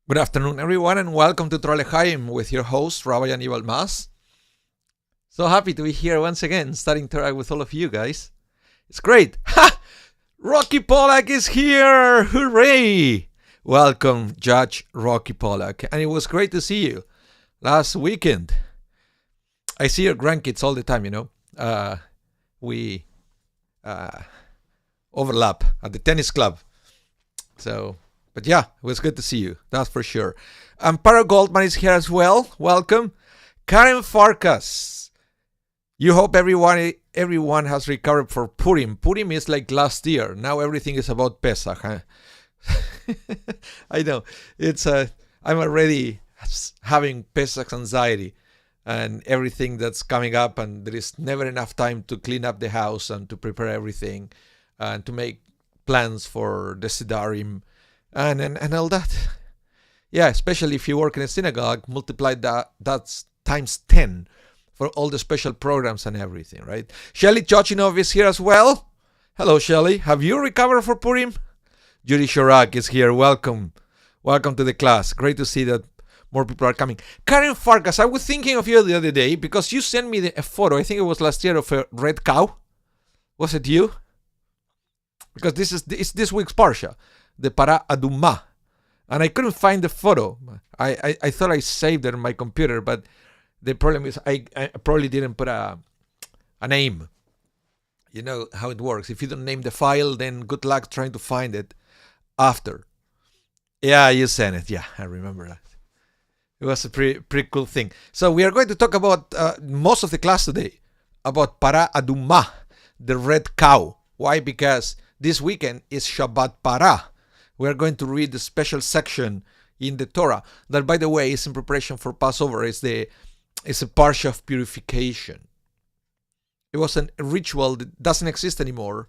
Good afternoon, everyone, and welcome to Torah with your host, Rabbi Anibal. So happy to be here once again, studying Torah with all of you guys. It's great. Ha! Rocky Pollack is here! Hooray! Welcome, Judge Rocky Pollack. And it was great to see you last weekend. I see your grandkids all the time, We overlap at the tennis club. But yeah, it was good to see you. That's for sure. And Parah Goldman is here as well. Welcome. Karen Farkas. You hope everyone has recovered for Purim. Purim is like last year. Now everything is about Pesach. Huh? I know. I'm already having Pesach anxiety and everything that's coming up, and there is never enough time to clean up the house and to prepare everything and to make plans for the Sidarim. And all that. Yeah, especially if you work in a synagogue, multiply that's times 10 for all the special programs and everything, right? Shelly Chochinov is here as well. Hello, Shelly. Have you recovered for Purim? Judy Shorak is here. Welcome. Welcome to the class. Great to see that more people are coming. Karen Farkas, I was thinking of you the other day because you sent me a photo, I think it was last year, of a red cow. Was it you? Because it's this week's Parsha. The Parah Adumah, and I couldn't find the photo. I thought I saved it on my computer, but the problem is I probably didn't put a name. You know how it works. If you don't name the file, then good luck trying to find it after. Yeah, you sent it. Yeah, I remember that. It was a pretty cool thing. So we are going to talk about most of the class today about Parah Adumah, the red cow. Why? Because this weekend is Shabbat Parah. We are going to read the special section in the Torah that, by the way, is in preparation for Passover. It's a parsha of purification. It was a ritual that doesn't exist anymore.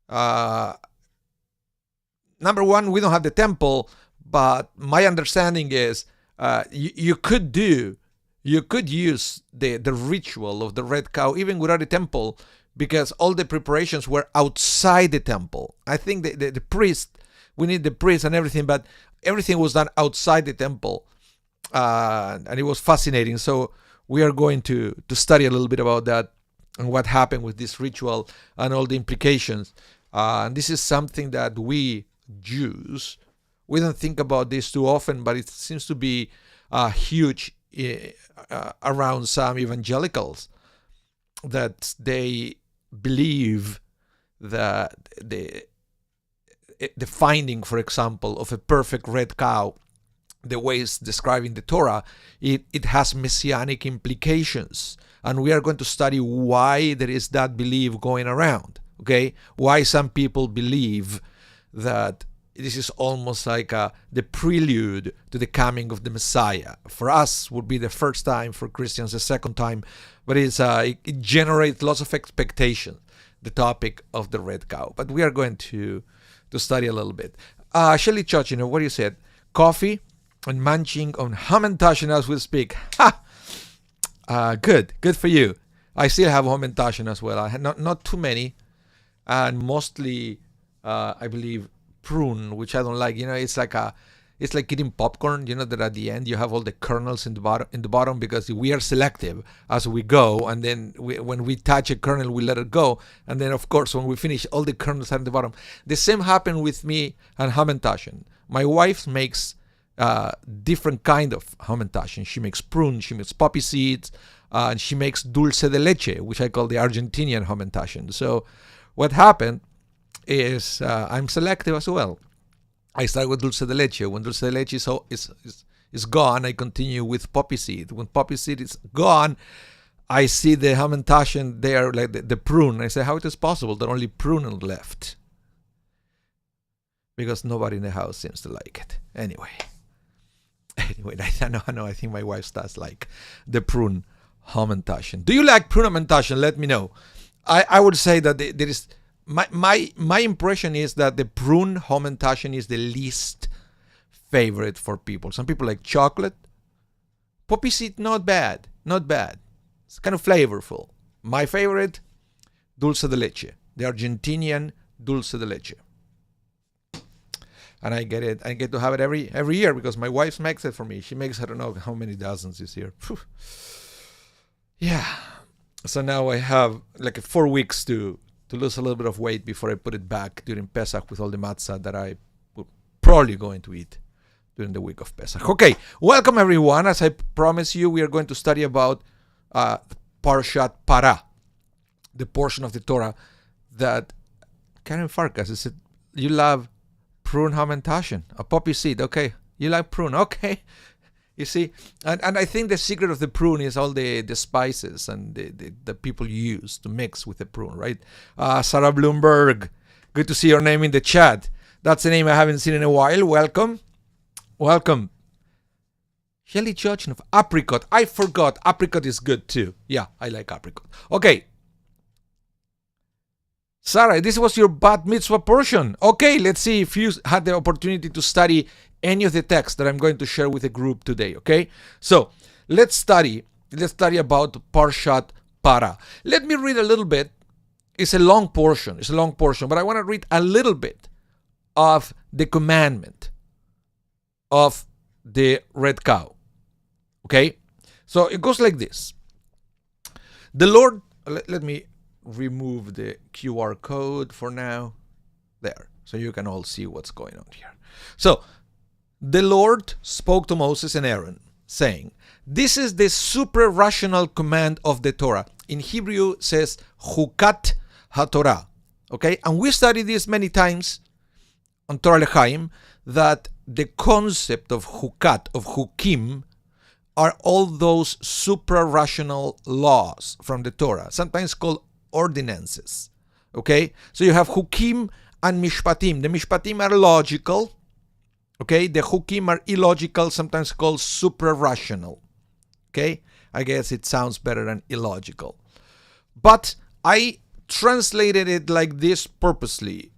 Number one, we don't have the temple, but my understanding is you could use the ritual of the red cow even without a temple, because all the preparations were outside the temple. I think the priest. We need the priest and everything, but everything was done outside the temple, and it was fascinating. So we are going to study a little bit about that and what happened with this ritual and all the implications. And this is something that we Jews, we don't think about this too often, but it seems to be huge around some evangelicals, that they believe that the finding, for example, of a perfect red cow, the way it's described in the Torah, it has messianic implications. And we are going to study why there is that belief going around, okay? Why some people believe that this is almost like the prelude to the coming of the Messiah. For us, would be the first time, for Christians, the second time, but it generates lots of expectation, the topic of the red cow. But we are going to study a little bit. Shelly Church, what do you say? Coffee and munching on Hamantashen as we speak. Ha! Good for you. I still have Hamantashen as well. I had not too many, and mostly, I believe, prune, which I don't like. It's like eating popcorn. That at the end you have all the kernels in the bottom because we are selective as we go, and then when we touch a kernel, we let it go, and then of course when we finish, all the kernels are at the bottom. The same happened with me and Hamantashen. My wife makes different kind of Hamantashen. She makes prune, she makes poppy seeds, and she makes dulce de leche, which I call the Argentinian Hamantashen. So what happened is I'm selective as well. I start with dulce de leche. When dulce de leche is gone, I continue with poppy seed. When poppy seed is gone, I see the Hamantashen there, like the prune. I say, how it is possible that only prune left? Because nobody in the house seems to like it. Anyway, I know. I think my wife does like the prune Hamantashen. Do you like prune Hamantashen? Let me know. I would say that there is. My impression is that the prune Hamantashen is the least favorite for people. Some people like chocolate. Poppy seed, not bad. It's kind of flavorful. My favorite, dulce de leche, the Argentinian dulce de leche. and I get it. I get to have it every year because my wife makes it for me. She makes I don't know how many dozens this year. Phew. Yeah. So now I have like 4 weeks to lose a little bit of weight before I put it back during Pesach with all the matzah that I will probably going to eat during the week of Pesach. Okay, welcome everyone. As I promised you, we are going to study about Parshat Parah, the portion of the Torah that Karen Farkas said, you love prune, ham, and tashen, a poppy seed. Okay, you like prune. Okay, you see, and I think the secret of the prune is all the spices and the people use to mix with the prune, right? Sarah Bloomberg, good to see your name in the chat. That's a name I haven't seen in a while. Welcome. Shelly Judge of apricot. I forgot. Apricot is good too. Yeah, I like apricot. Okay. Sarah, this was your bat mitzvah portion. Okay, let's see if you had the opportunity to study any of the texts that I'm going to share with the group today. Okay, so let's study about Parshat Parah. Let me read a little bit. It's a long portion, but I want to read a little bit of the commandment of the red cow. Okay, so it goes like this. The Lord, let me remove the QR code for now. There, so you can all see what's going on here. So, the Lord spoke to Moses and Aaron, saying, this is the supra-rational command of the Torah. In Hebrew, it says, Chukat HaTorah. Okay, and we studied this many times on Torah Lechaim, that the concept of Chukat, of Chukim, are all those supra-rational laws from the Torah, sometimes called ordinances. Okay, so you have Chukim and Mishpatim. The Mishpatim are logical. Okay, the Chukim are illogical, sometimes called supra-rational. Okay, I guess it sounds better than illogical. But I translated it like this purposely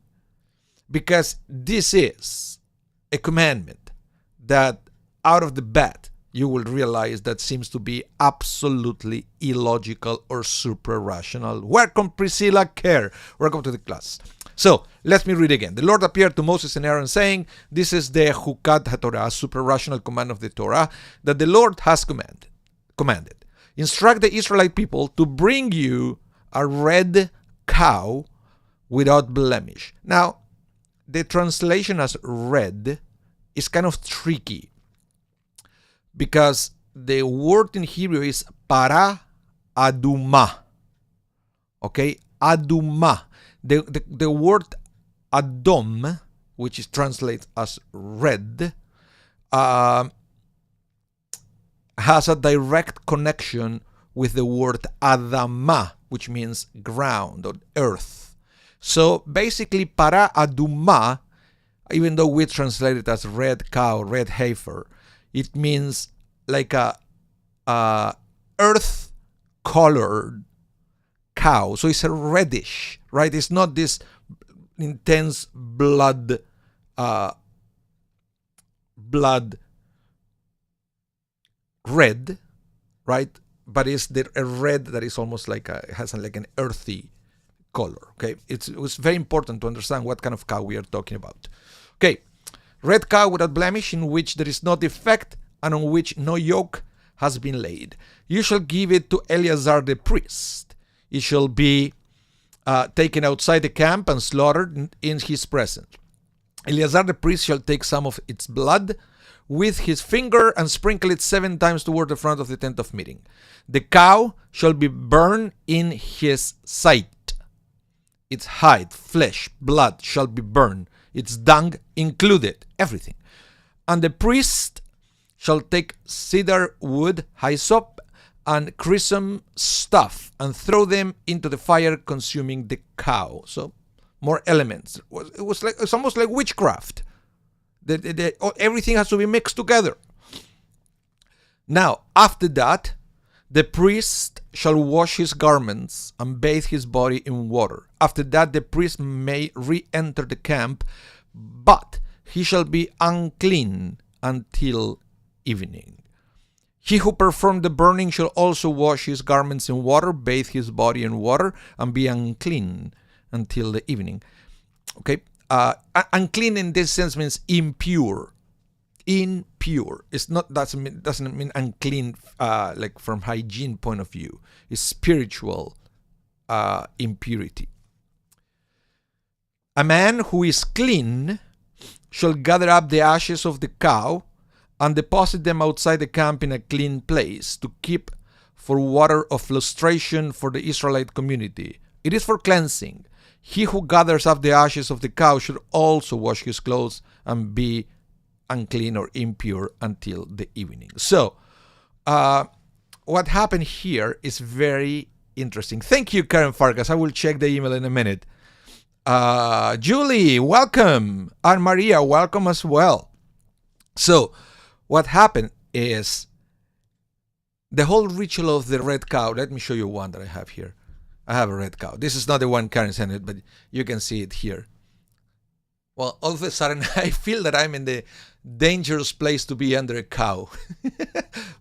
because this is a commandment that out of the bat you will realize that seems to be absolutely illogical or supra-rational. Welcome, Priscilla Kerr. Welcome to the class. So, let me read again. The Lord appeared to Moses and Aaron saying, this is the Chukat HaTorah, supra-rational command of the Torah, that the Lord has commanded. Instruct the Israelite people to bring you a red cow without blemish. Now, the translation as red is kind of tricky, because the word in Hebrew is Parah aduma. Okay, aduma. The word adom, which is translated as red, has a direct connection with the word adama, which means ground or earth. So basically, Parah aduma, even though we translate it as red cow, red heifer, it means like a earth-colored cow. So it's a reddish, right? It's not this intense blood red, right? But it's a red that is almost like has like an earthy color. Okay, it was very important to understand what kind of cow we are talking about. Okay. Red cow without blemish, in which there is no defect and on which no yoke has been laid. You shall give it to Eleazar the priest. It shall be taken outside the camp and slaughtered in his presence. Eleazar the priest shall take some of its blood with his finger and sprinkle it 7 times toward the front of the tent of meeting. The cow shall be burned in his sight. Its hide, flesh, blood shall be burned. Its dung included, everything. And the priest shall take cedar wood, hyssop, and chrism stuff, and throw them into the fire, consuming the cow. So, more elements. It's almost like witchcraft. Everything has to be mixed together. Now, after that, the priest shall wash his garments and bathe his body in water. After that, the priest may re-enter the camp, but he shall be unclean until evening. He who performed the burning shall also wash his garments in water, bathe his body in water, and be unclean until the evening. Okay, unclean in this sense means impure. Impure. It's not doesn't mean unclean like from hygiene point of view. It's spiritual impurity. A man who is clean shall gather up the ashes of the cow and deposit them outside the camp in a clean place to keep for water of lustration for the Israelite community. It is for cleansing. He who gathers up the ashes of the cow should also wash his clothes and be unclean or impure until the evening. So, what happened here is very interesting. Thank you, Karen Farkas. I will check the email in a minute. Julie, welcome. And Maria, welcome as well. So, what happened is the whole ritual of the red cow. Let me show you one that I have here. I have a red cow. This is not the one Karen sent it, but you can see it here. Well, all of a sudden, I feel that I'm in the dangerous place to be under a cow.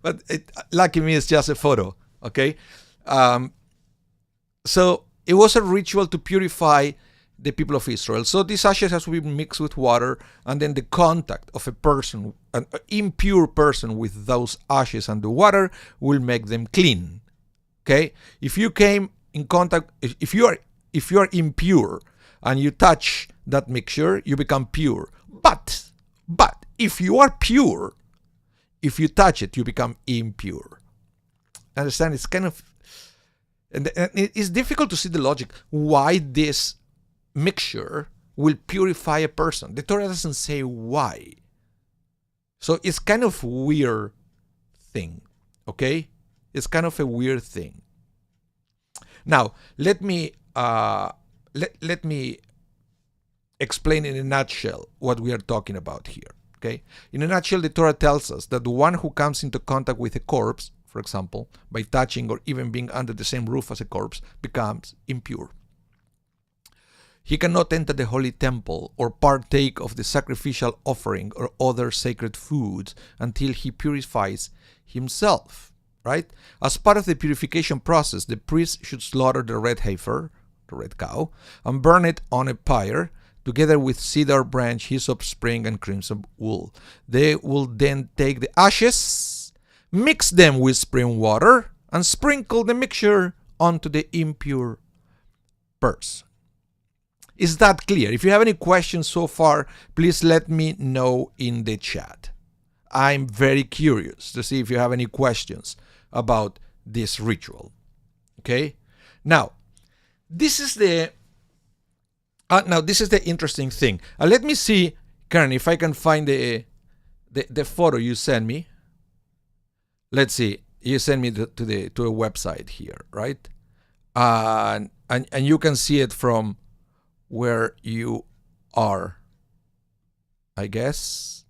But lucky me, it's just a photo, okay? So it was a ritual to purify the people of Israel. So these ashes has to be mixed with water, and then the contact of a person, an impure person, with those ashes and the water will make them clean. Okay? If you came in contact, if you are impure and you touch that mixture, you become pure. But if you are pure, if you touch it, you become impure. Understand? It's kind of, and it's difficult to see the logic why this mixture will purify a person. The Torah doesn't say why. So it's kind of weird thing. Okay? It's kind of a weird thing. Now, let me let me explain in a nutshell what we are talking about here. Okay? In a nutshell, the Torah tells us that the one who comes into contact with a corpse, for example, by touching or even being under the same roof as a corpse, becomes impure. He cannot enter the holy temple or partake of the sacrificial offering or other sacred foods until he purifies himself, right? As part of the purification process, the priest should slaughter the red heifer, the red cow, and burn it on a pyre, together with cedar branch, hyssop, spring, and crimson wool. They will then take the ashes, mix them with spring water, and sprinkle the mixture onto the impure person. Is that clear? If you have any questions so far, please let me know in the chat. I'm very curious to see if you have any questions about this ritual. Okay? Now, this is the interesting thing. Let me see, Karen, if I can find the photo you sent me. Let's see. You sent me to a website here, right? And you can see it from where you are, I guess.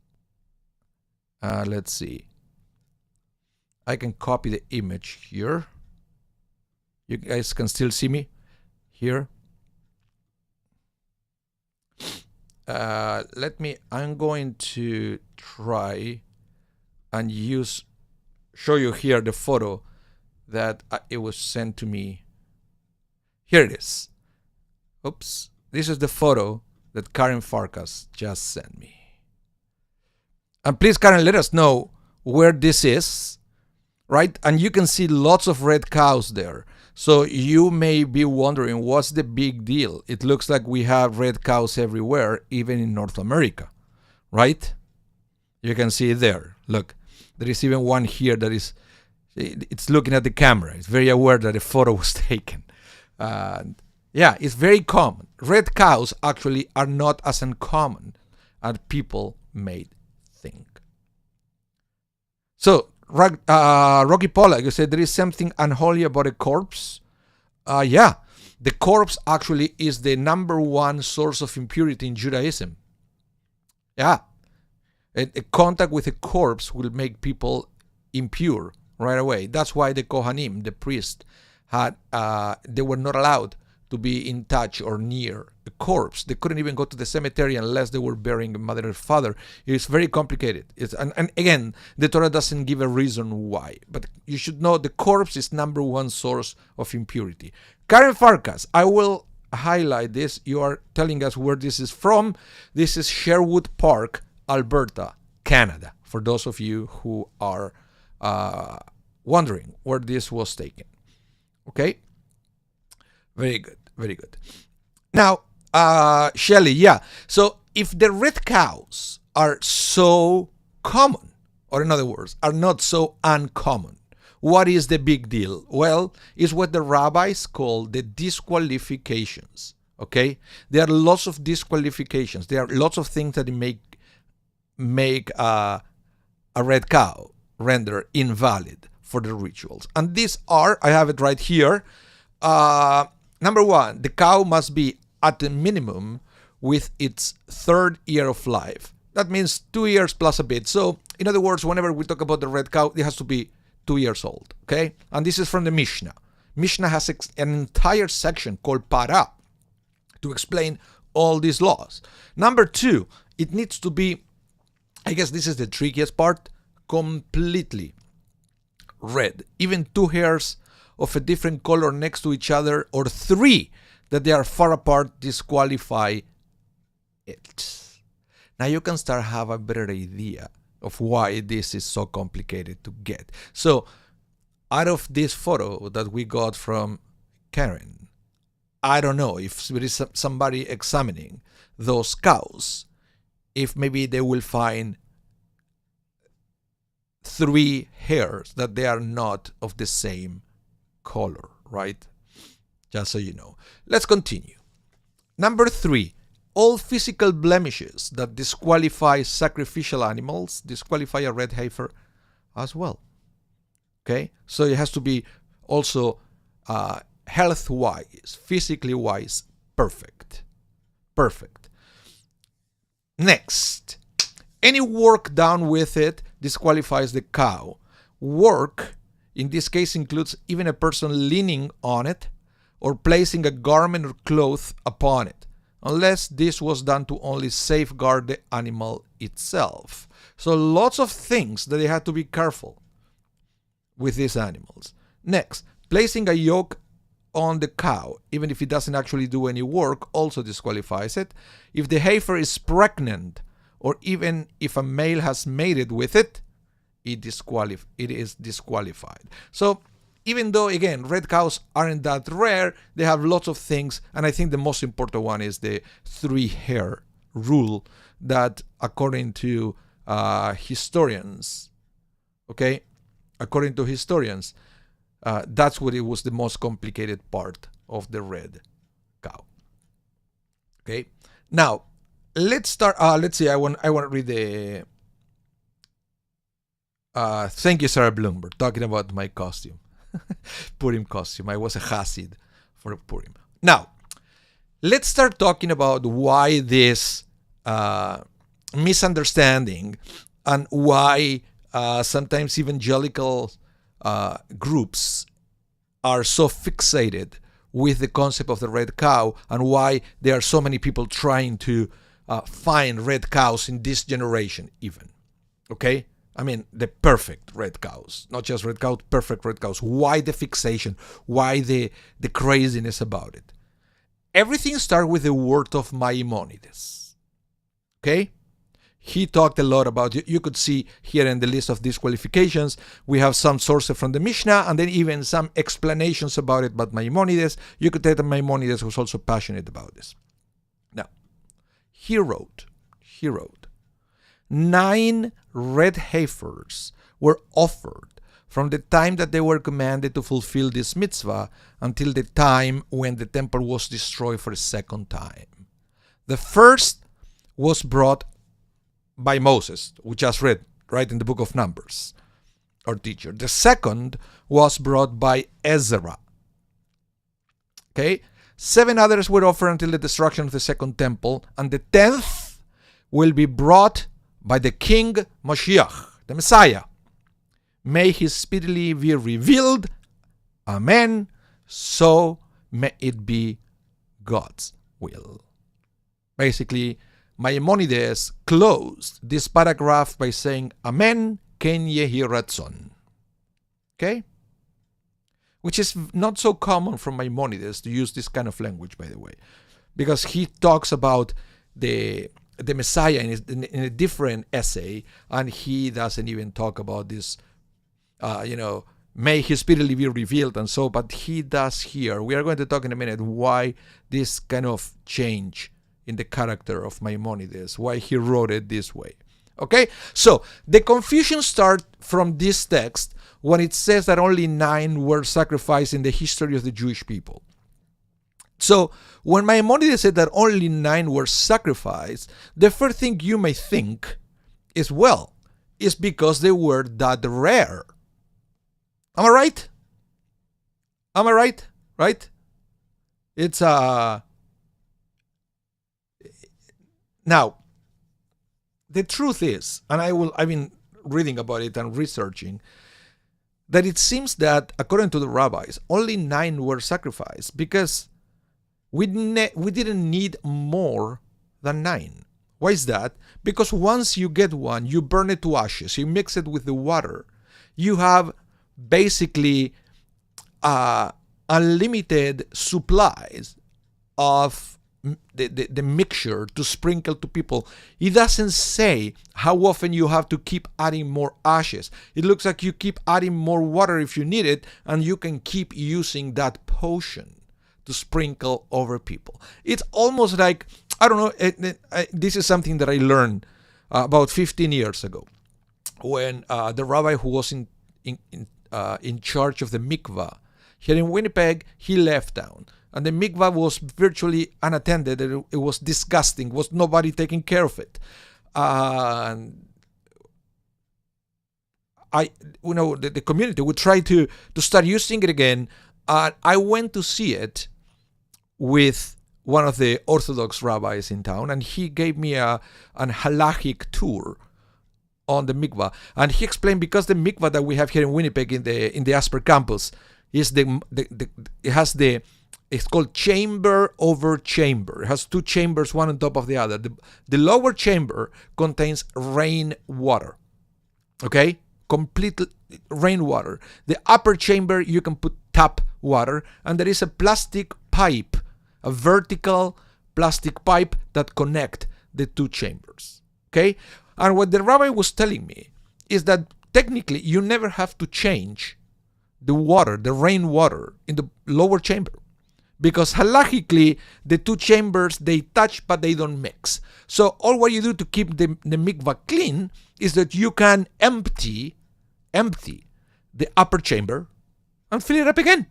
Let's see. I can copy the image here. You guys can still see me here. I'm going to try and show you here the photo that it was sent to me. Here it is. Oops. This is the photo that Karen Farkas just sent me. And please, Karen, let us know where this is, right? And you can see lots of red cows there. So you may be wondering, what's the big deal? It looks like we have red cows everywhere, even in North America, right? You can see it there. Look, there is even one here that it's looking at the camera. It's very aware that a photo was taken. Yeah, it's very common. Red cows actually are not as uncommon as people may think. So, Rocky Paula, you said there is something unholy about a corpse. Yeah, the corpse actually is the number one source of impurity in Judaism. Yeah, a contact with a corpse will make people impure right away. That's why the Kohanim, the priest, they were not allowed to be in touch or near a corpse. They couldn't even go to the cemetery unless they were burying a mother or father. It's very complicated. And again, the Torah doesn't give a reason why. But you should know the corpse is number one source of impurity. Karen Farkas, I will highlight this, you are telling us where this is from. This is Sherwood Park, Alberta, Canada, for those of you who are wondering where this was taken. Okay? Very good, very good. Now, Shelley, yeah. So if the red cows are so common, or in other words, are not so uncommon, what is the big deal? Well, it's what the rabbis call the disqualifications. Okay? There are lots of disqualifications. There are lots of things that make a red cow render invalid for the rituals. And these are, I have it right here. Number one, the cow must be at the minimum with its third year of life. That means 2 years plus a bit. So, in other words, whenever we talk about the red cow, it has to be 2 years old. Okay? And this is from the Mishnah. Mishnah has an entire section called Parah to explain all these laws. Number two, it needs to be, I guess this is the trickiest part, completely red. Even 2 hairs of a different color next to each other, or 3 that they are far apart, disqualify it. Now you can start have a better idea of why this is so complicated to get. So out of this photo that we got from Karen, I don't know if there is somebody examining those cows, if maybe they will find 3 hairs that they are not of the same color, right? Just so you know. Let's continue. Number 3, all physical blemishes that disqualify sacrificial animals disqualify a red heifer as well. Okay? So it has to be also health-wise, physically wise, perfect. Perfect. Next, any work done with it disqualifies the cow. Work, in this case, includes even a person leaning on it or placing a garment or cloth upon it, unless this was done to only safeguard the animal itself. So lots of things that they had to be careful with these animals. Next, placing a yoke on the cow, even if it doesn't actually do any work, also disqualifies it. If the heifer is pregnant, or even if a male has mated with it, it is disqualified. So even though, again, red cows aren't that rare, they have lots of things, and I think the most important one is the 3-hair rule that, according to historians, okay, according to historians, that's what it was the most complicated part of the red cow. Okay, now let's start. Let's see. I want to read the. Thank you, Sarah Bloomberg, talking about my costume. Purim costume. I was a Hasid for Purim. Now, let's start talking about why this misunderstanding and why sometimes evangelical groups are so fixated with the concept of the red cow, and why there are so many people trying to find red cows in this generation even. Okay? I mean, the perfect red cows, not just red cows, perfect red cows. Why the fixation? Why the craziness about it? Everything starts with the word of Maimonides. Okay? He talked a lot about, you could see here in the list of disqualifications, we have some sources from the Mishnah, and then even some explanations about it, but Maimonides, you could tell that Maimonides was also passionate about this. Now, he wrote, 9 red heifers were offered from the time that they were commanded to fulfill this mitzvah until the time when the temple was destroyed for a second time. The first was brought by Moses, we just read right in the book of Numbers, our teacher. The second was brought by Ezra. Okay? 7 others were offered until the destruction of the second temple, and the 10th will be brought by the King Mashiach, the Messiah. May he speedily be revealed. Amen. So may it be God's will. Basically, Maimonides closed this paragraph by saying, Amen, ken yehi ratzon. Okay? which is not so common from Maimonides to use this kind of language, by the way, because he talks about the Messiah in a different essay, and he doesn't even talk about this, may he speedily be revealed and so, but he does here. We are going to talk in a minute why this kind of change in the character of Maimonides, why he wrote it this way. Okay, so the confusion starts from this text when it says that only 9 were sacrificed in the history of the Jewish people. So when Maimonides said that only 9 were sacrificed, the first thing you may think is, well, it's because they were that rare. Am I right? Am I right? Right? It's now, the truth is, and I've been reading about it and researching, that it seems that according to the rabbis, only 9 were sacrificed because we didn't need more than 9. Why is that? Because once you get one, you burn it to ashes, you mix it with the water, you have basically unlimited supplies of the mixture to sprinkle to people. It doesn't say how often you have to keep adding more ashes. It looks like you keep adding more water if you need it, and you can keep using that potion to sprinkle over people. It's almost like, I don't know, this is something that I learned about 15 years ago when the rabbi who was in charge of the mikvah here in Winnipeg, he left town. And the mikvah was virtually unattended. It was disgusting. Was nobody taking care of it? The community would try to start using it again. I went to see it with one of the Orthodox rabbis in town, and he gave me an halachic tour on the mikvah. And he explained, because the mikvah that we have here in Winnipeg in the Asper campus is it's called chamber over chamber. It has 2 chambers, one on top of the other. The lower chamber contains rainwater. Okay? Complete rainwater. The upper chamber, you can put tap water. And there is a plastic pipe, a vertical plastic pipe that connect the 2 chambers. Okay? And what the rabbi was telling me is that technically you never have to change the water, the rainwater in the lower chamber. Because halachically, the 2 chambers, they touch, but they don't mix. So all what you do to keep the mikvah clean is that you can empty the upper chamber and fill it up again.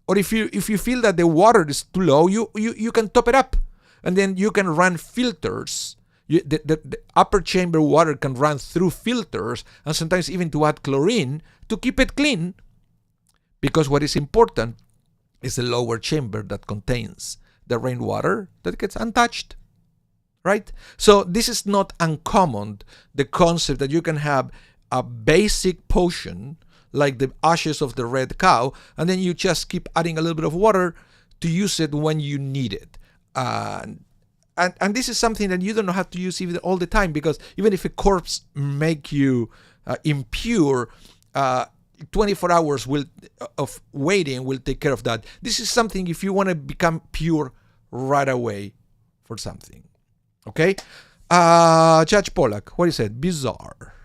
Or if you feel that the water is too low, you can top it up. And then you can run filters. The upper chamber water can run through filters, and sometimes even to add chlorine to keep it clean. Because what is important is the lower chamber that contains the rainwater that gets untouched, right? So this is not uncommon, the concept that you can have a basic potion like the ashes of the red cow, and then you just keep adding a little bit of water to use it when you need it. And this is something that you don't have to use even all the time, because even if a corpse make you impure, 24 hours of waiting will take care of that. This is something if you want to become pure right away for something. Okay? Judge Pollack, what he said? Bizarre.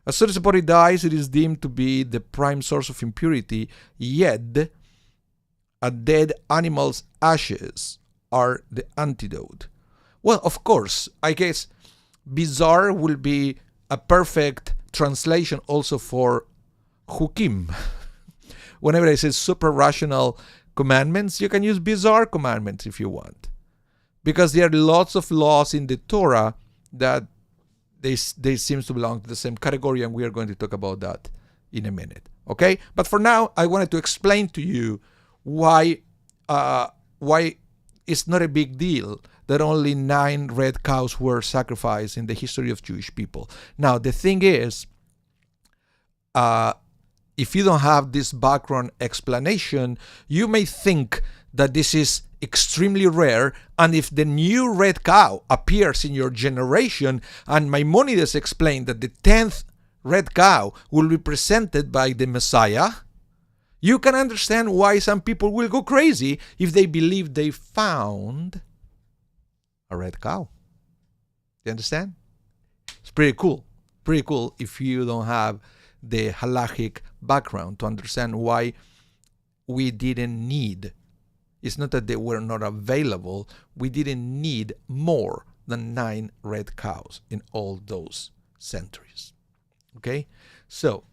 As soon as the body dies, it is deemed to be the prime source of impurity, yet a dead animal's ashes are the antidote. Well, of course, I guess bizarre will be a perfect translation also for Hukim. Whenever I say super rational commandments, you can use bizarre commandments if you want. Because there are lots of laws in the Torah that they seem to belong to the same category, and we are going to talk about that in a minute. Okay? But for now, I wanted to explain to you why it's not a big deal that only 9 red cows were sacrificed in the history of Jewish people. Now, the thing is, if you don't have this background explanation, you may think that this is extremely rare, and if the new red cow appears in your generation, and Maimonides explained that the 10th red cow will be presented by the Messiah, You can understand why some people will go crazy if they believe they found a red cow. You understand? It's pretty cool. Pretty cool if you don't have the halachic background to understand why we didn't need. It's not that they were not available. We didn't need more than 9 red cows in all those centuries. Okay? So,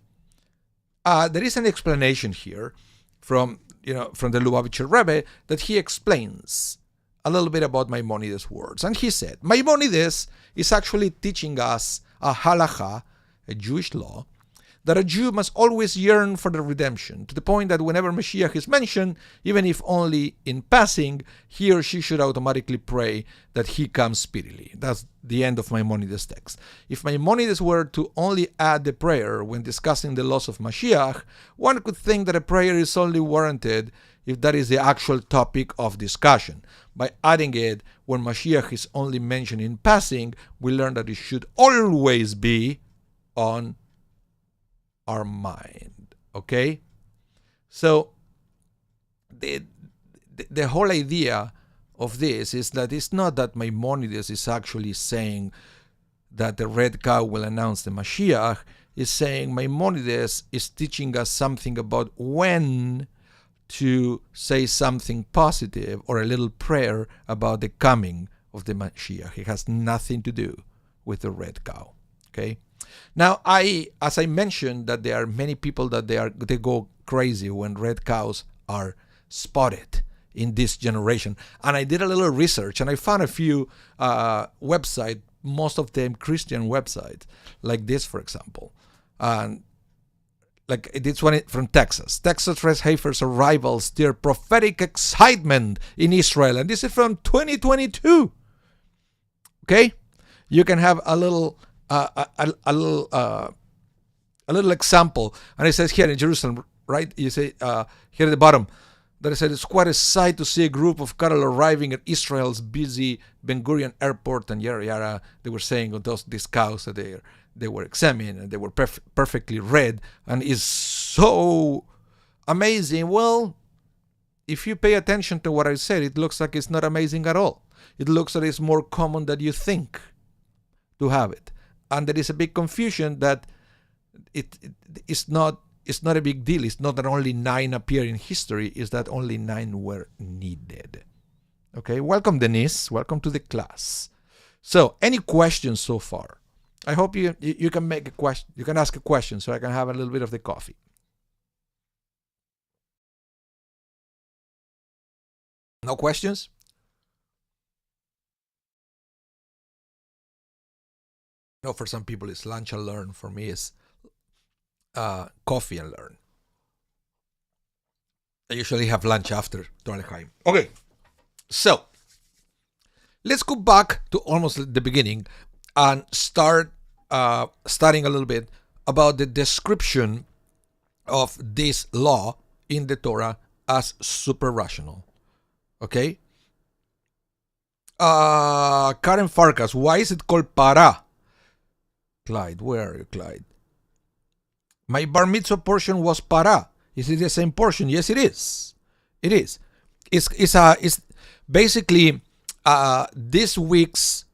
there is an explanation here from the Lubavitcher Rebbe that he explains a little bit about Maimonides' words. And he said, Maimonides is actually teaching us a halacha, a Jewish law, that a Jew must always yearn for the redemption, to the point that whenever Mashiach is mentioned, even if only in passing, he or she should automatically pray that he comes speedily. That's the end of Maimonides' text. If Maimonides were to only add the prayer when discussing the loss of Mashiach, one could think that a prayer is only warranted if that is the actual topic of discussion. By adding it when Mashiach is only mentioned in passing, we learn that it should always be on our mind. Okay? So the whole idea of this is that it's not that Maimonides is actually saying that the red cow will announce the Mashiach. It's saying Maimonides is teaching us something about when to say something positive or a little prayer about the coming of the Mashiach. It has nothing to do with the red cow. Okay? Now, as I mentioned, that there are many people that they go crazy when red cows are spotted in this generation. And I did a little research and I found a few websites, most of them Christian websites, like this, for example. And like this one from Texas. Texas red heifers' arrival stir prophetic excitement in Israel. And this is from 2022. Okay? You can have a little example, and it says here in Jerusalem, right? You say here at the bottom that it said it's quite a sight to see a group of cattle arriving at Israel's busy Ben Gurion airport, and yada yada. They were saying of these cows that they were examined and they were perfectly red, and is so amazing. Well, if you pay attention to what I said, it looks like it's not amazing at all. It looks like it's more common than you think to have it. And there is a big confusion that it's not a big deal. It's not that only 9 appear in history, it's that only 9 were needed. Okay, welcome Denise, welcome to the class. So, any questions so far? I hope you can make a question, you can ask a question so I can have a little bit of the coffee. No questions? No, for some people it's lunch and learn. For me it's coffee and learn. I usually have lunch after Torah. Okay, so let's go back to almost the beginning and start studying a little bit about the description of this law in the Torah as super rational. Okay? Karen Farkas, why is it called Parah? Clyde, where are you, Clyde? My bar mitzvah portion was Parah. Is it the same portion? Yes, it is. It is. It's basically this week's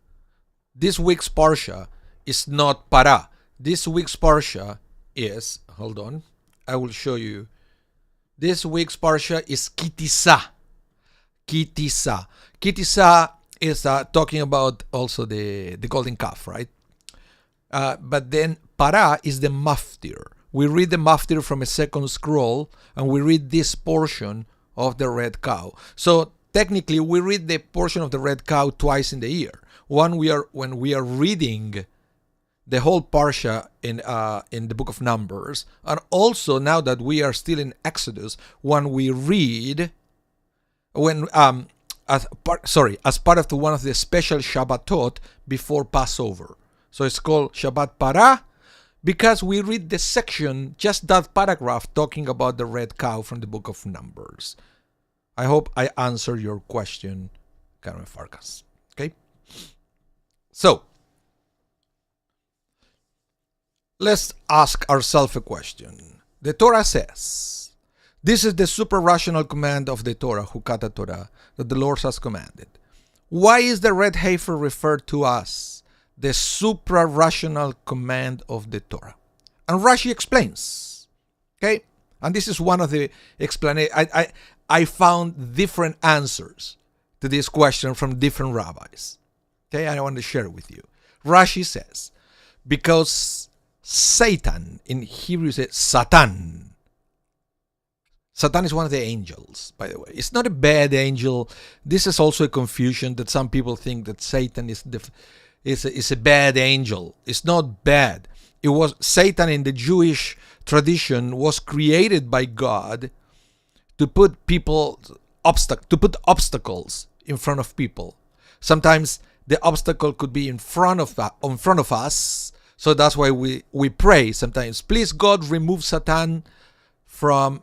parsha is not Parah. This week's parsha is, hold on, I will show you. This week's parsha is Tisa. Tisa. Tisa is talking about also the golden calf, right? But then Parah is the maftir. We read the maftir from a second scroll, and we read this portion of the red cow. So technically, we read the portion of the red cow twice in the year. When we are reading the whole parsha in the book of Numbers, and also now that we are still in Exodus, when we read as part of one of the special Shabbatot before Passover. So it's called Shabbat Parah because we read the section, just that paragraph, talking about the red cow from the book of Numbers. I hope I answered your question, Karen Farkas. Okay? So, let's ask ourselves a question. The Torah says This is the super-rational command of the Torah, Hukata Torah, that the Lord has commanded. Why is the red heifer referred to as the supra-rational command of the Torah? And Rashi explains. Okay? And this is one of the explanations. I found different answers to this question from different rabbis. Okay? I want to share it with you. Rashi says, because Satan, in Hebrew says Satan. Satan is one of the angels, by the way. It's not a bad angel. This is also a confusion that some people think that Satan is a bad angel. It's not bad. It was Satan in the Jewish tradition was created by God to put obstacles in front of people. Sometimes the obstacle could be in front of us. So that's why we pray sometimes. Please, God, remove Satan from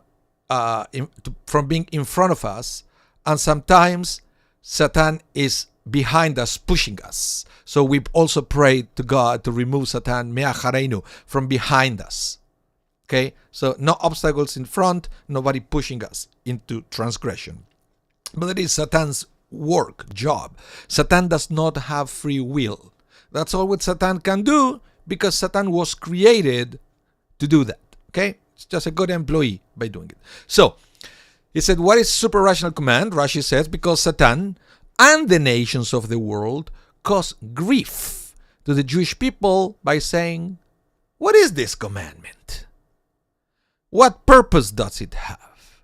being in front of us, and sometimes Satan is behind us, pushing us. So we also pray to God to remove Satan me'achareinu, from behind us. Okay, so no obstacles in front, nobody pushing us into transgression. But that is Satan's job. Satan does not have free will. That's all what Satan can do, because Satan was created to do that. Okay. It's just a good employee by doing it. So, he said, what is super-rational command? Rashi says, because Satan and the nations of the world cause grief to the Jewish people by saying, what is this commandment? What purpose does it have?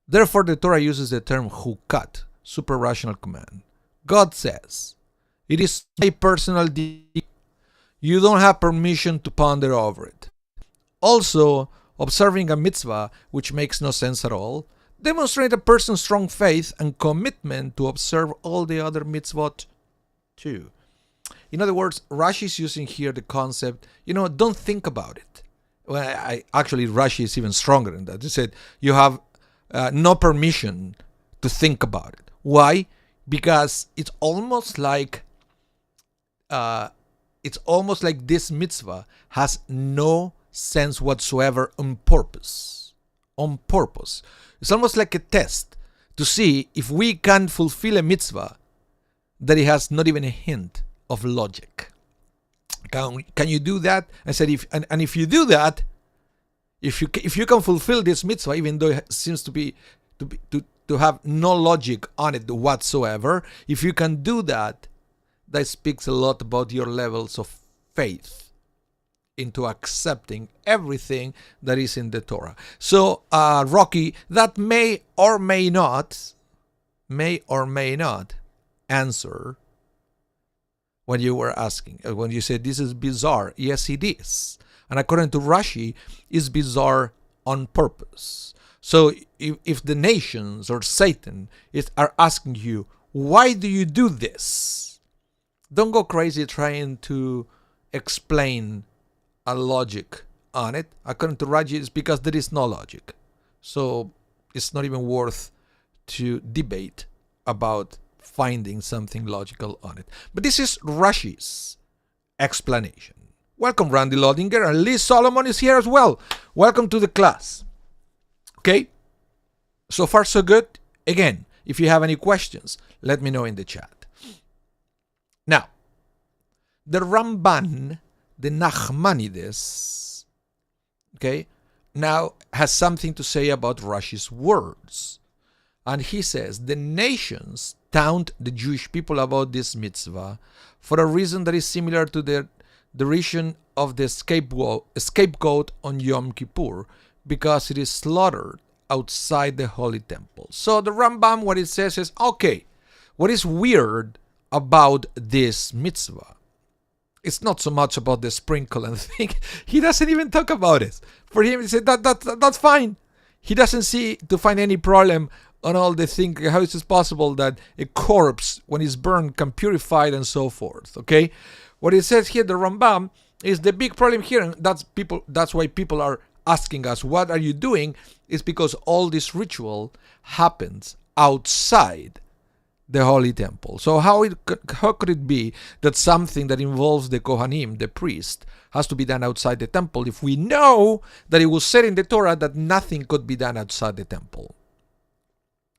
Therefore, the Torah uses the term hukat, super-rational command. God says, it is my personal deed. You don't have permission to ponder over it. Also, observing a mitzvah, which makes no sense at all, demonstrate a person's strong faith and commitment to observe all the other mitzvot too. In other words, Rashi is using here the concept, don't think about it. Well, actually, Rashi is even stronger than that. He said, you have no permission to think about it. Why? Because it's almost like this mitzvah has no sense whatsoever on purpose. It's almost like a test to see if we can fulfill a mitzvah that it has not even a hint of logic. Can you do that? I said, if you do that, if you can fulfill this mitzvah, even though it seems to have no logic on it whatsoever, if you can do that, that speaks a lot about your levels of faith into accepting everything that is in the Torah. So, Rocky, that may or may not answer what you were asking. When you said this is bizarre, yes, it is. And according to Rashi, it's bizarre on purpose. So, if the nations or Satan are asking you, why do you do this? Don't go crazy trying to explain a logic on it. According to Rashi, it's because there is no logic. So it's not even worth to debate about finding something logical on it. But this is Rashi's explanation. Welcome, Randy Lodinger, and Liz Solomon is here as well. Welcome to the class. Okay? So far, so good. Again, if you have any questions, let me know in the chat. Now, the Ramban, the Nachmanides, okay, now has something to say about Rashi's words. And he says, the nations taunt the Jewish people about this mitzvah for a reason that is similar to the derision of the scapegoat on Yom Kippur, because it is slaughtered outside the holy temple. So the Rambam, what it says is, okay, what is weird about this mitzvah? It's not so much about the sprinkle and thing. He doesn't even talk about it. For him, he said that's fine. He doesn't see to find any problem on all the thing. How is it possible that a corpse, when it's burned, can purify it and so forth? Okay, what it says here, the Rambam, is the big problem here, and that's why people are asking us, what are you doing? Is because all this ritual happens outside the Holy Temple. So how could it be that something that involves the Kohanim, the priest, has to be done outside the temple if we know that it was said in the Torah that nothing could be done outside the temple?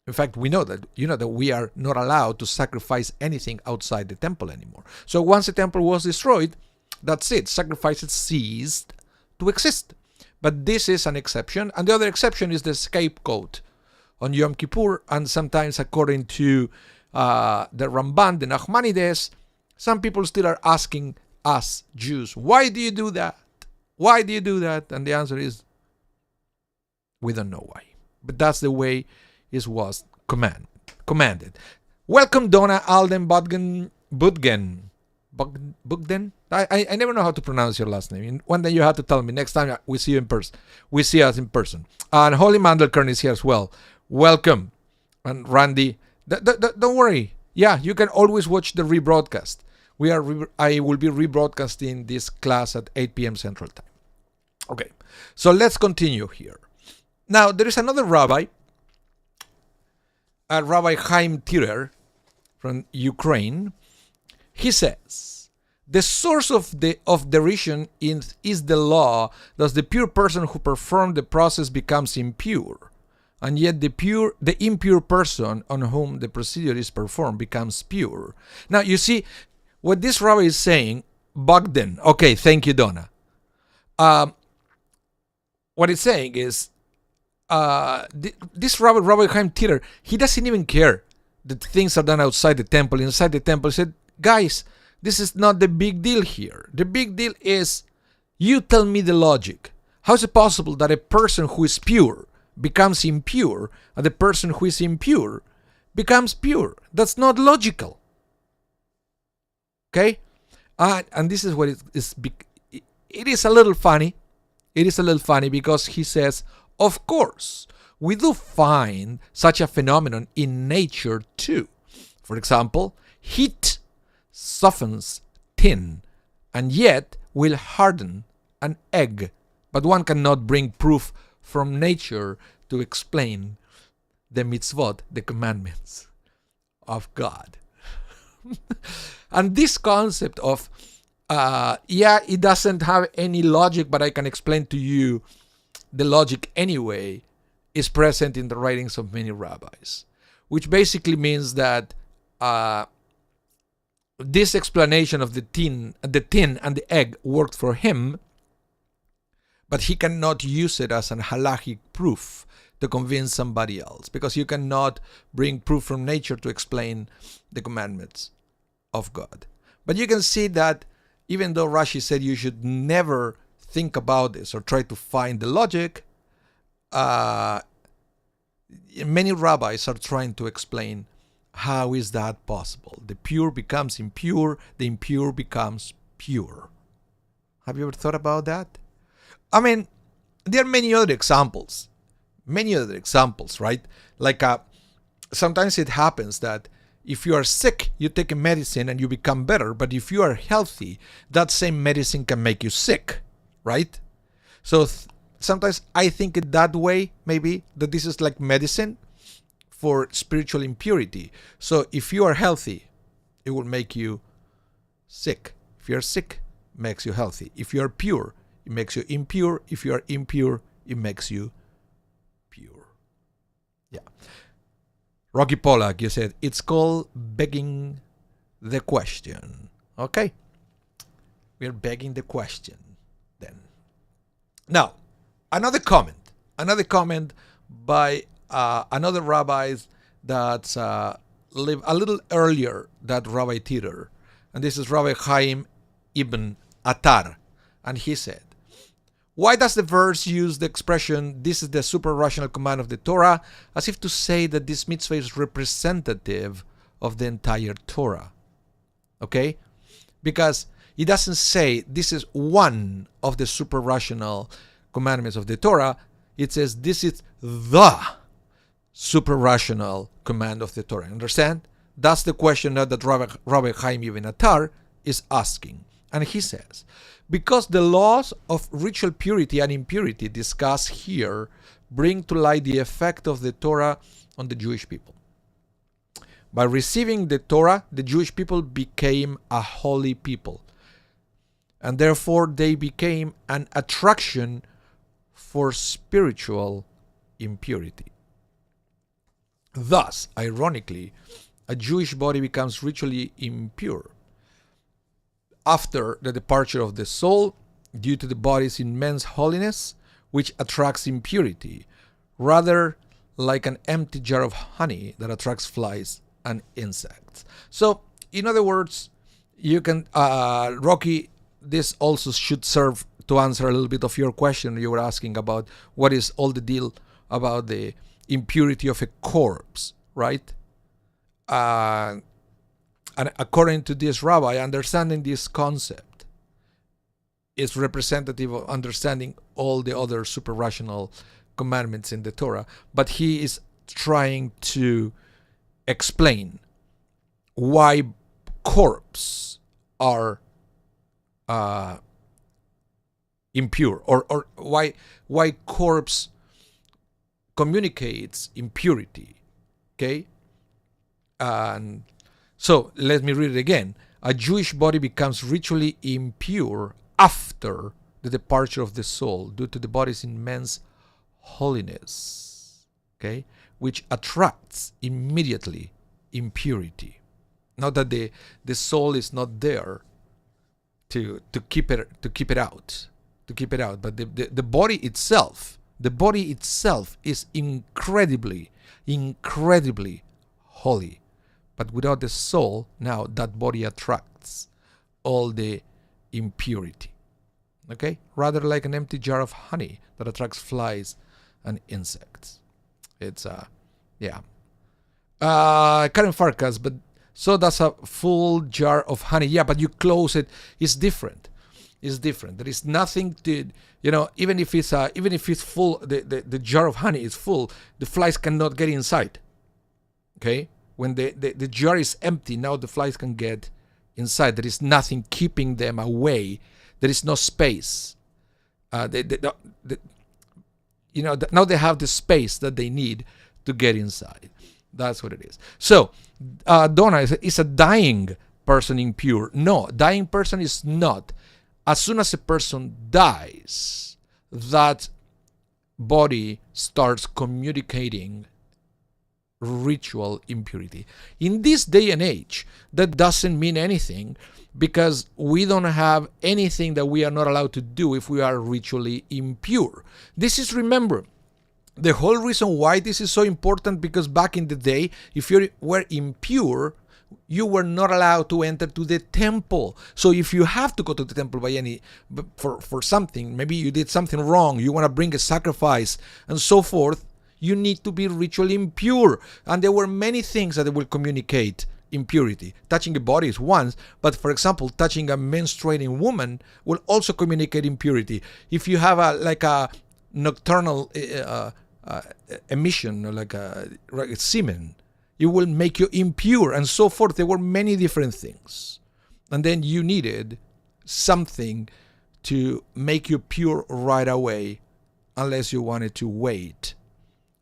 In fact, we know that, that we are not allowed to sacrifice anything outside the temple anymore. So once the temple was destroyed, that's it. Sacrifices ceased to exist. But this is an exception. And the other exception is the scapegoat on Yom Kippur. And sometimes, according to the Ramban, the Nachmanides, some people still are asking us Jews, why do you do that? Why do you do that? And the answer is, we don't know why. But that's the way it was commanded. Welcome, Donna Alden Budgen. I never know how to pronounce your last name. One day you have to tell me. Next time we see you in person. We see us in person. And Holly Mandelkern is here as well. Welcome. And Randy, don't worry. Yeah, you can always watch the rebroadcast. I will be rebroadcasting this class at 8 p.m. Central Time. Okay, so let's continue here. Now, there is another rabbi, Rabbi Chaim Tirer from Ukraine. He says, the source of derision is the law, thus the pure person who performed the process becomes impure, and yet the impure person on whom the procedure is performed becomes pure. Now, you see, what this rabbi is saying, Bogdan, okay, thank you, Donna. What it's saying is, this Rabbi Chaim Tirer, he doesn't even care that things are done outside the temple. Inside the temple, he said, guys, this is not the big deal here. The big deal is, you tell me the logic. How is it possible that a person who is pure becomes impure, and the person who is impure becomes pure? That's not logical. Okay? And this is what it is. It is a little funny. It is a little funny because he says, of course, we do find such a phenomenon in nature too. For example, heat softens tin and yet will harden an egg. But one cannot bring proof from nature to explain the mitzvot, the commandments of God. And this concept of, it doesn't have any logic, but I can explain to you the logic anyway, is present in the writings of many rabbis, which basically means that this explanation of the tin and the egg worked for him, but he cannot use it as an halachic proof to convince somebody else, because you cannot bring proof from nature to explain the commandments of God. But you can see that even though Rashi said you should never think about this or try to find the logic, many rabbis are trying to explain how is that possible. The pure becomes impure, the impure becomes pure. Have you ever thought about that? I mean, there are many other examples, right? Like sometimes it happens that if you are sick, you take a medicine and you become better, but if you are healthy, that same medicine can make you sick, right? So sometimes I think it that way, maybe, that this is like medicine for spiritual impurity. So if you are healthy, it will make you sick. If you are sick, it makes you healthy. If you are pure, it makes you impure. If you are impure, it makes you pure. Yeah. Rocky Pollack, you said, it's called begging the question. Okay. We're begging the question then. Now, another comment by another rabbi that lived a little earlier than Rabbi Tirer. And this is Rabbi Chaim ibn Attar. And he said, why does the verse use the expression, this is the super-rational command of the Torah, as if to say that this mitzvah is representative of the entire Torah? Okay? Because it doesn't say this is one of the super-rational commandments of the Torah. It says this is the super-rational command of the Torah. Understand? That's the question that Rabbi Chaim ibn Attar is asking. And he says, because the laws of ritual purity and impurity discussed here bring to light the effect of the Torah on the Jewish people. By receiving the Torah, the Jewish people became a holy people. And therefore they became an attraction for spiritual impurity. Thus, ironically, a Jewish body becomes ritually impure after the departure of the soul due to the body's immense holiness, which attracts impurity, rather like an empty jar of honey that attracts flies and insects. So, in other words, you can, Rocky, this also should serve to answer a little bit of your question you were asking about what is all the deal about the impurity of a corpse, right? And according to this rabbi, understanding this concept is representative of understanding all the other super rational commandments in the Torah. But he is trying to explain why corpses are impure, or why corpse communicates impurity. Okay? And so let me read it again. A Jewish body becomes ritually impure after the departure of the soul due to the body's immense holiness, okay, which attracts immediately impurity. Not that the soul is not there to keep it out, but the body itself is incredibly holy. But without the soul, now that body attracts all the impurity. Okay? Rather like an empty jar of honey that attracts flies and insects. It's, Karen Farkas, but so does a full jar of honey. Yeah, but you close it. It's different. There is nothing to, even if it's full, the jar of honey is full, the flies cannot get inside. Okay? When the jar is empty, now the flies can get inside. There is nothing keeping them away. There is no space. Now they have the space that they need to get inside. That's what it is. So, Donna, is a dying person impure? No, dying person is not. As soon as a person dies, that body starts communicating ritual impurity. In this day and age, that doesn't mean anything, because we don't have anything that we are not allowed to do if we are ritually impure. This is, remember, the whole reason why this is so important, because back in the day, if you were impure, you were not allowed to enter to the temple. So if you have to go to the temple for something, maybe you did something wrong, you want to bring a sacrifice and so forth, you need to be ritually impure. And there were many things that will communicate impurity. Touching a body is one, but for example, touching a menstruating woman will also communicate impurity. If you have a nocturnal emission, like a semen, it will make you impure, and so forth. There were many different things. And then you needed something to make you pure right away, unless you wanted to wait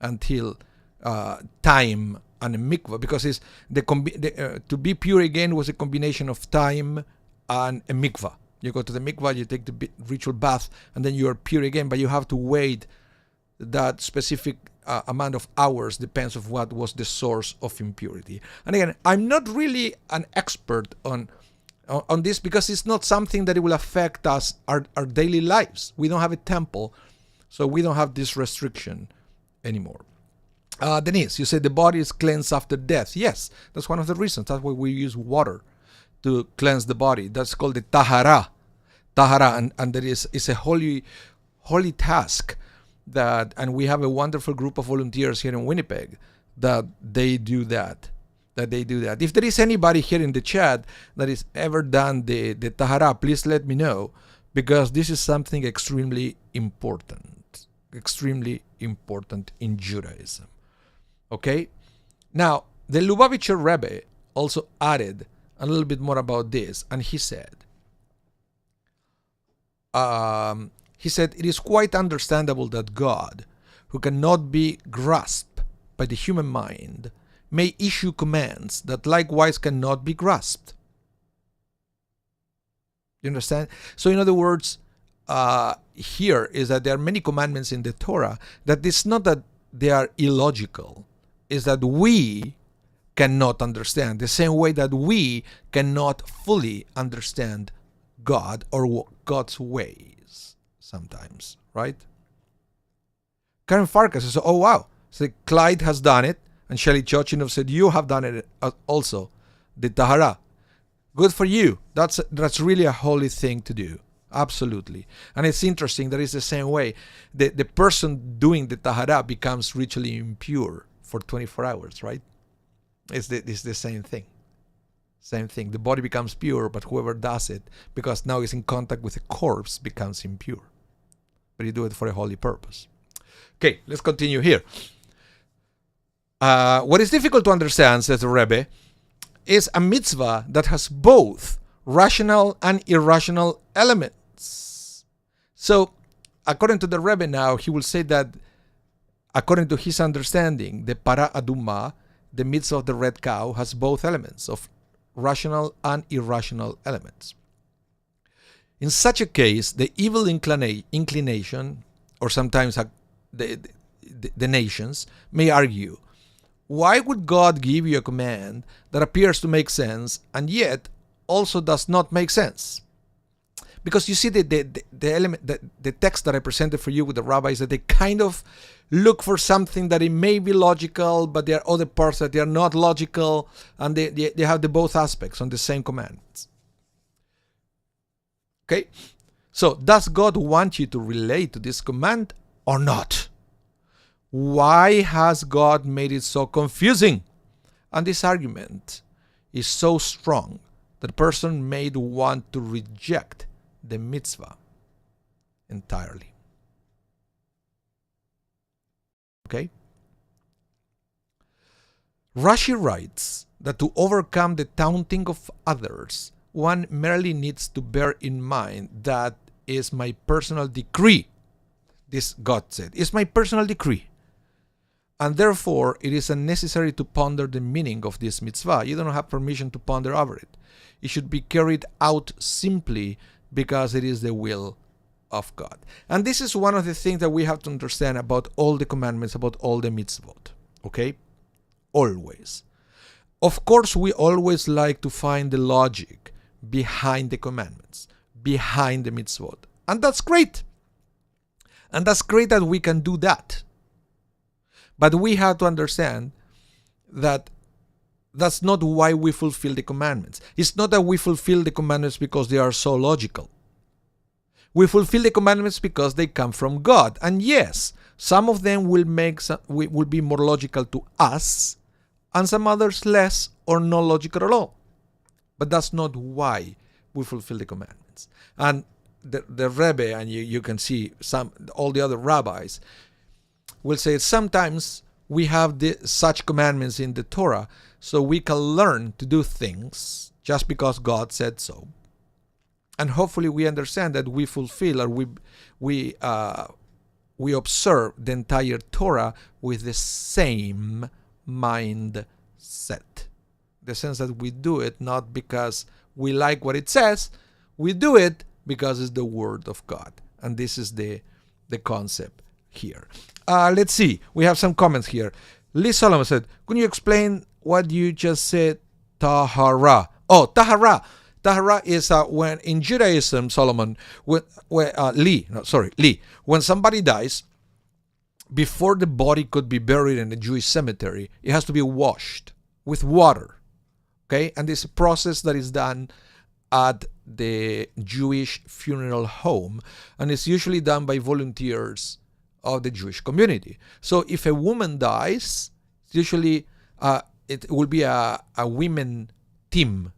until time and a mikvah, because it's to be pure again was a combination of time and a mikvah. You go to the mikvah, you take the ritual bath, and then you are pure again, but you have to wait that specific amount of hours, depends of what was the source of impurity. And again, I'm not really an expert on this, because it's not something that it will affect us, our daily lives. We don't have a temple, so we don't have this restriction anymore. Denise, you said the body is cleansed after death. Yes, that's one of the reasons. That's why we use water to cleanse the body. That's called the tahara. And there is a holy task that, and we have a wonderful group of volunteers here in Winnipeg that they do that. If there is anybody here in the chat that has ever done the tahara, please let me know, because this is something extremely important in Judaism. Okay? Now, the Lubavitcher Rebbe also added a little bit more about this, and he said, it is quite understandable that God, who cannot be grasped by the human mind, may issue commands that likewise cannot be grasped. You understand? So in other words, here is that there are many commandments in the Torah that it's not that they are illogical, it's that we cannot understand, the same way that we cannot fully understand God or God's ways sometimes, right? Karen Farkas says, oh wow, so Clyde has done it, and Shelly Chochinov said, you have done it also, the Tahara. Good for you. That's really a holy thing to do. Absolutely. And it's interesting that it's the same way. The person doing the Tahara becomes ritually impure for 24 hours, right? It's the same thing. Same thing. The body becomes pure, but whoever does it, because now it's in contact with a corpse, becomes impure. But you do it for a holy purpose. Okay, let's continue here. What is difficult to understand, says the Rebbe, is a mitzvah that has both rational and irrational elements. So, according to the Rebbe now, he will say that, according to his understanding, the Parah Adumah, the mitzvah of the red cow, has both elements of rational and irrational elements. In such a case, the evil inclination, or sometimes the nations, may argue, why would God give you a command that appears to make sense and yet also does not make sense? Because you see the element, the text that I presented for you with the rabbis, that they kind of look for something that it may be logical, but there are other parts that they are not logical, and they have the both aspects on the same commandments. Okay? So, does God want you to relate to this command or not? Why has God made it so confusing? And this argument is so strong that a person may want to reject the mitzvah entirely. Okay? Rashi writes that to overcome the taunting of others, one merely needs to bear in mind that is my personal decree. This God said, is my personal decree. And therefore, it is unnecessary to ponder the meaning of this mitzvah. You don't have permission to ponder over it. It should be carried out simply because it is the will of God. And this is one of the things that we have to understand about all the commandments, about all the mitzvot. Okay? Always. Of course, we always like to find the logic behind the commandments, behind the mitzvot. And that's great. And that's great that we can do that. But we have to understand that that's not why we fulfill the commandments. It's not that we fulfill the commandments because they are so logical. We fulfill the commandments because they come from God. And yes, some of them will be more logical to us, and some others less or not logical at all. But that's not why we fulfill the commandments. And the Rebbe, and you can see all the other rabbis, will say sometimes we have such commandments in the Torah so we can learn to do things just because God said so. And hopefully we understand that we fulfill, or we observe the entire Torah with the same mindset. The sense that we do it not because we like what it says, we do it because it's the word of God. And this is the concept here. Let's see. We have some comments here. Liz Solomon said, "Can you explain what you just said, Tahara?" Oh, Tahara. Tahara is when in Judaism, Solomon, when somebody dies, before the body could be buried in a Jewish cemetery, it has to be washed with water. Okay? And this is a process that is done at the Jewish funeral home, and it's usually done by volunteers of the Jewish community. So if a woman dies, usually it will be a women team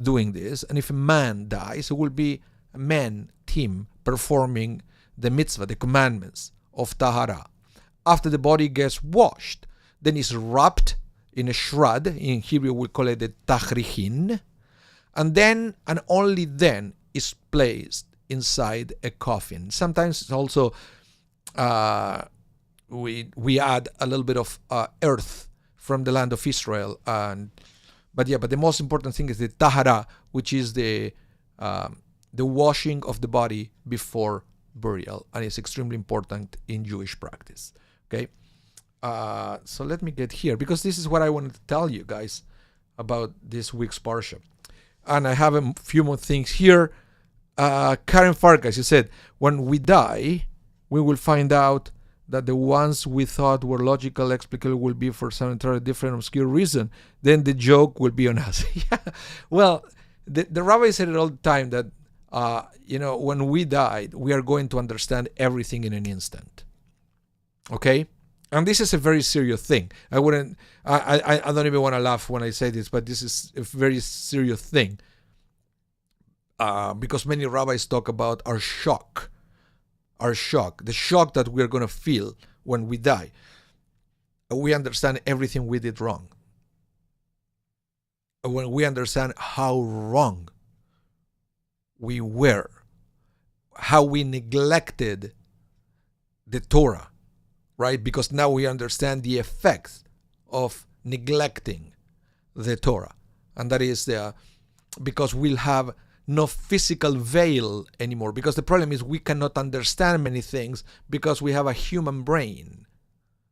doing this, and if a man dies, it will be a man team performing the mitzvah, the commandments of Tahara. After the body gets washed, then it's wrapped in a shroud. In Hebrew we call it the tachrichin, and then and only then is placed inside a coffin. Sometimes it's also we add a little bit of earth from the land of Israel. But the most important thing is the tahara, which is the washing of the body before burial, and it's extremely important in Jewish practice. Okay, so let me get here, because this is what I wanted to tell you guys about this week's parsha, and I have a few more things here. Karen Farkas, you said, when we die, we will find out that the ones we thought were logical, explicable, will be for some entirely different, obscure reason. Then the joke will be on us. Yeah. Well, the rabbi said it all the time that when we died, we are going to understand everything in an instant. Okay? And this is a very serious thing. I don't even want to laugh when I say this, but this is a very serious thing. Because many rabbis talk about our shock, the shock that we're going to feel when we die. We understand everything we did wrong. When we understand how wrong we were, how we neglected the Torah, right? Because now we understand the effects of neglecting the Torah. And that is because we'll have no physical veil anymore. Because the problem is we cannot understand many things because we have a human brain,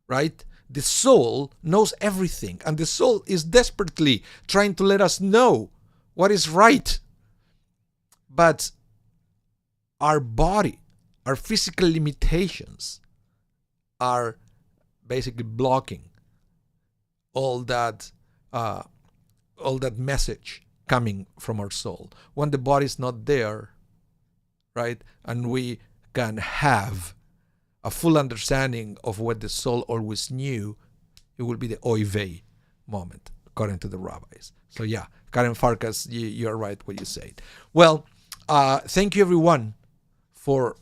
right? The soul knows everything, and the soul is desperately trying to let us know what is right. But our body, our physical limitations are basically blocking all that message coming from our soul. When the body is not there, right, and we can have a full understanding of what the soul always knew, it will be the oy vey moment, according to the rabbis. So yeah, Karen Farkas, you're right what you said. Well, thank you everyone for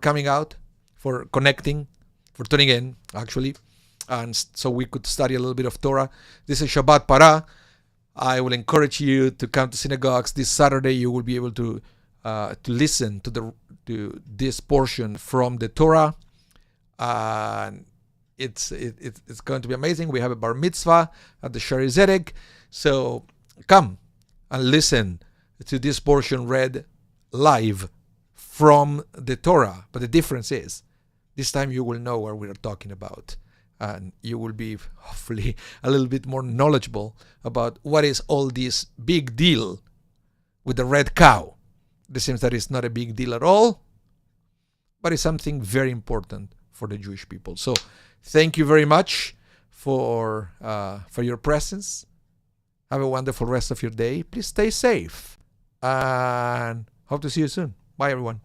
coming out, for connecting, for tuning in, actually, and so we could study a little bit of Torah. This is Shabbat Parah. I will encourage you to come to synagogues this Saturday. You will be able to listen to this portion from the Torah, and it's going to be amazing. We have a bar mitzvah at the Shari Zedek, so come and listen to this portion read live from the Torah. But the difference is, this time you will know what we are talking about, and you will be hopefully a little bit more knowledgeable about what is all this big deal with the red cow. It seems that it's not a big deal at all, but it's something very important for the Jewish people. So thank you very much for your presence. Have a wonderful rest of your day. Please stay safe, and hope to see you soon. Bye, everyone.